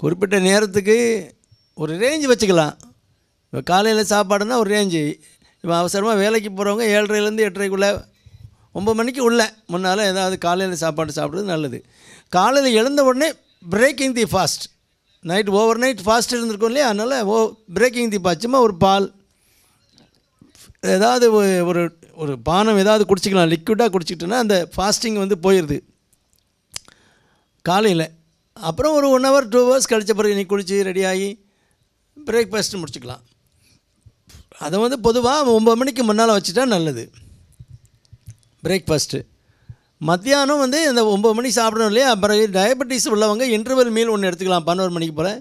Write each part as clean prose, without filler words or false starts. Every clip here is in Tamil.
குறிப்பிட்ட நேரத்துக்கு ஒரு ரேஞ்சு வச்சுக்கலாம். இப்போ காலையில் சாப்பாடுனா ஒரு ரேஞ்சு. இப்போ அவசரமாக வேலைக்கு போகிறவங்க 7:30லேருந்து 8:30க்குள்ளே 9 மணிக்கு உள்ளே முன்னால் ஏதாவது காலையில் சாப்பாடு சாப்பிட்றது நல்லது. காலையில் எழுந்த உடனே பிரேக்கிங் தி fast, night over night fast இருந்திருக்கும் இல்லையா, அதனால் பிரேக்கிங் தி ஃபாஸ்ட், சும்மா ஒரு பால் ஏதாவது ஒரு ஒரு பானம் ஏதாவது குடிச்சிக்கலாம், லிக்விடாக குடிச்சிக்கிட்டோன்னா அந்த ஃபாஸ்டிங் வந்து போயிடுது காலையில். அப்புறம் ஒரு 1 hour 2 hours கழித்த பிறகு நீ குளித்து ரெடியாகி பிரேக்ஃபாஸ்ட்டு முடிச்சுக்கலாம். அதை வந்து பொதுவாக 9 மணிக்கு முன்னால் வச்சுட்டா நல்லது பிரேக்ஃபாஸ்ட்டு. மத்தியானம் வந்து இந்த 9 மணிக்கு சாப்பிடணும் இல்லையா, பிறகு டயபெட்டிஸ் உள்ளவங்க இன்டர்வல் மீல் ஒன்று எடுத்துக்கலாம் 11 மணிக்கு போல்.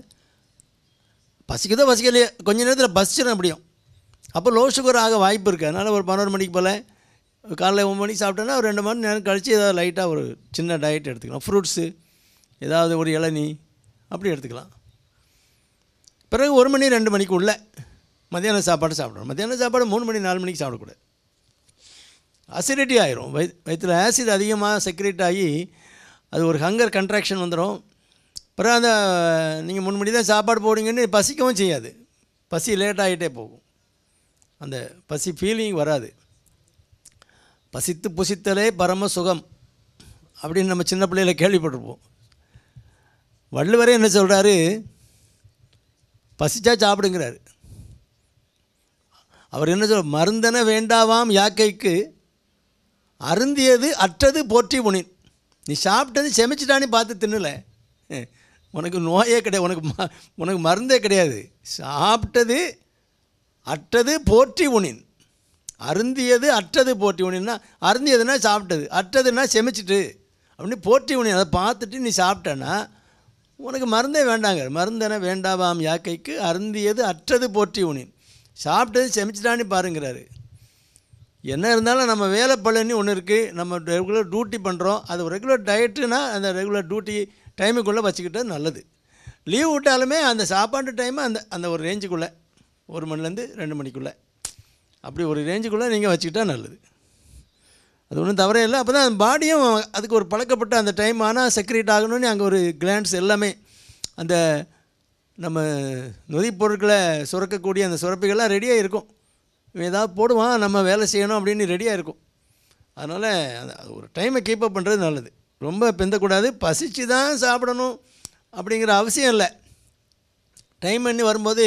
பசிக்குதோ பசிக்கலையே கொஞ்ச நேரத்தில் பசிச்சிடும் முடியும், அப்போ லோ சுகர் ஆக வாய்ப்பு இருக்குது. அதனால் ஒரு 11 மணிக்கு போல் காலையில் 9 மணிக்கு சாப்பிட்டோன்னா ஒரு 2 மணி நேரம் கழித்து ஏதாவது லைட்டாக ஒரு சின்ன டயட் எடுத்துக்கலாம். ஃப்ரூட்ஸு ஏதாவது ஒரு இளநீ அப்படி எடுத்துக்கலாம். பிறகு 1 மணி 2 மணிக்கு உள்ள மத்தியான சாப்பாடு சாப்பிடணும். மத்தியான சாப்பாடு 3 மணி 4 மணிக்கு சாப்பிடக்கூடாது, அசிடிட்டி ஆகிரும். வயிற்றில் ஆசிட் அதிகமாக செக்ரேட் ஆகி அது ஒரு ஹங்கர் கன்ட்ராக்ஷன் வந்துடும். பிறகு அந்த நீங்கள் 3 மணி தான் சாப்பாடு போடுங்கன்னு பசிக்கவும் செய்யாது, பசி லேட் ஆகிட்டே போகும், அந்த பசி ஃபீலிங் வராது. பசித்து புசித்தலே பரம சுகம் அப்படின்னு நம்ம சின்ன பிள்ளையில் கேள்விப்பட்டிருப்போம். வள்ளுவரே என்ன சொல்கிறாரு, பசிச்சா சாப்பிடுங்கிறாரு. அவர் என்ன சொல்ற, மருந்தன வேண்டாவாம் யாக்கைக்கு அருந்தியது அற்றது போற்றி உணின். நீ சாப்பிட்டது செமிச்சிட்டானே பார்த்து தின்னல, உனக்கு நோயே கிடையாது, உனக்கு மருந்தே கிடையாது. சாப்பிட்டது அற்றது போற்றி உணின். அருந்தியது அற்றது போற்றி உணின்னா, அருந்தியதுன்னா சாப்பிட்டது, அற்றதுன்னா செமிச்சிட்டு அப்படின்னு போற்றி உணின். அதை பார்த்துட்டு நீ சாப்பிட்டேன்னா உனக்கு மருந்தே வேண்டாங்க. மருந்தென வேண்டாவாம் யாக்கைக்கு அருந்தியது அற்றது போற்றி உணின். சாப்பிட்டது செமிச்சிட்டான்னு பாருங்கிறாரு. என்ன இருந்தாலும் நம்ம வேலை பலன்னு ஒன்று இருக்குது, நம்ம ரெகுலர் டியூட்டி பண்ணுறோம், அது ரெகுலர் டயட்டுனா அந்த ரெகுலர் டியூட்டி டைமுக்குள்ளே வச்சுக்கிட்டது நல்லது. லீவ் விட்டாலுமே அந்த சாப்பாட்டு டைமை அந்த ஒரு ரேஞ்சுக்குள்ளே 1 மணிலேருந்து 2 மணிக்குள்ளே அப்படி ஒரு ரேஞ்சுக்குள்ளே நீங்கள் வச்சுக்கிட்டா நல்லது. அது ஒன்றும் தவறே இல்லை. அப்போ தான் பாடியும் அதுக்கு ஒரு பழக்கப்பட்ட அந்த டைம் ஆனால் செக்ரேட் ஆகணும்னு அங்கே ஒரு கிளான்ஸ் எல்லாமே அந்த நம்ம நொதிப் பொருட்களை சுரக்கக்கூடிய அந்த சுரப்பிகள்லாம் ரெடியாக இருக்கும். ஏதாவது போடுவான் நம்ம வேலை செய்யணும் அப்படின்னு ரெடியாக இருக்கும். அதனால் அது ஒரு டைமை கீப்பப் பண்ணுறது நல்லது. ரொம்ப பிந்தக்கூடாது, பசிச்சு தான் சாப்பிடணும் அப்படிங்கிற அவசியம் இல்லை. டைம் பண்ணி வரும்போது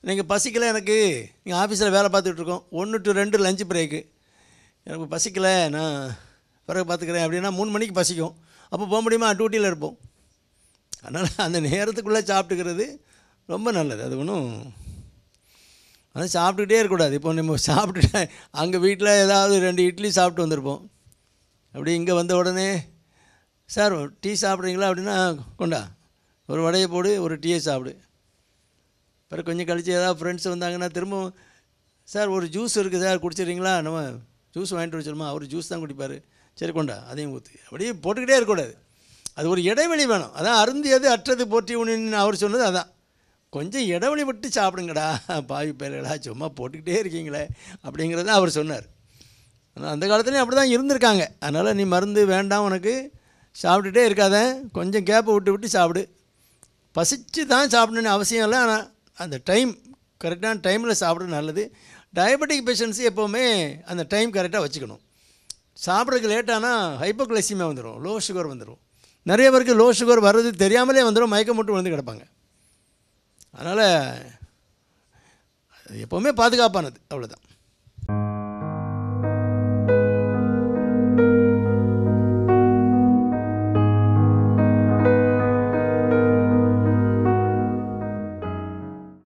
நீங்கள் பசிக்கலை, எனக்கு நீங்கள் ஆஃபீஸில் வேலை பார்த்துட்ருக்கோம், 1 to 2 லஞ்சு பிரேக்கு, எனக்கு பசிக்கலை நான் பிறகு பார்த்துக்கிறேன் அப்படின்னா 3 மணிக்கு பசிக்கும், அப்போ போக முடியுமா, டியூட்டியில் இருப்போம். அதனால் அந்த நேரத்துக்குள்ளே சாப்பிட்டுக்கிறது ரொம்ப நல்லது. அது ஒன்றும் ஆனால் சாப்பிட்டுக்கிட்டே இருக்கக்கூடாது. இப்போ நம்ம சாப்பிட்டுட்டு அங்கே வீட்டில் ஏதாவது 2 இட்லி சாப்பிட்டு வந்திருப்போம், அப்படி இங்கே வந்த உடனே சார் டீ சாப்பிட்றீங்களா அப்படின்னா கொண்டா ஒரு வடையை போடு, ஒரு டீயை சாப்பிடு. பிறகு கொஞ்சம் கழித்து ஏதாவது ஃப்ரெண்ட்ஸ் வந்தாங்கன்னா திரும்பவும் சார் ஒரு ஜூஸ் இருக்குது சார் குடிச்சிடுறீங்களா, நம்ம ஜூஸ் வாங்கிட்டு வச்சிருமா, அவர் ஜூஸ் தான் குடிப்பார், சரி கொண்டா அதையும் ஊற்றி, அப்படியே போட்டுக்கிட்டே இருக்கக்கூடாது. அது ஒரு இடைவெளி வேணும். அதான் அருந்தியது அற்றது போற்றி உணின்னு அவர் சொன்னது அதான். கொஞ்சம் இடைவெளி விட்டு சாப்பிடுங்கடா பாவி பேர்களா, சும்மா போட்டுக்கிட்டே இருக்கீங்களே அப்படிங்கிறத அவர் சொன்னார். ஆனால் அந்த காலத்துலேயும் அப்படி தான் இருந்திருக்காங்க. அதனால் நீ மருந்து வேண்டாம், உனக்கு சாப்பிட்டுட்டே இருக்காத, கொஞ்சம் கேப்பை விட்டு விட்டு சாப்பிடு. பசிச்சு தான் சாப்பிடணுன்னு அவசியம் இல்லை, ஆனால் அந்த டைம் கரெக்டான டைமில் சாப்பிட நல்லது. டயபெட்டிக் பேஷண்ட்ஸு எப்போவுமே அந்த டைம் கரெக்டாக வச்சுக்கணும். சாப்பிட்றதுக்கு லேட்டானால் ஹைப்போக்ளைசிமியா வந்துடும், லோ சுகர் வந்துடும். நிறைய பேருக்கு லோ சுகர் வர்றது தெரியாமலே வந்துடும், மயக்கம் மட்டும் விழுந்து கிடப்பாங்க. அதனால் எப்போவுமே பாதுகாப்பானது, அவ்வளோதான்.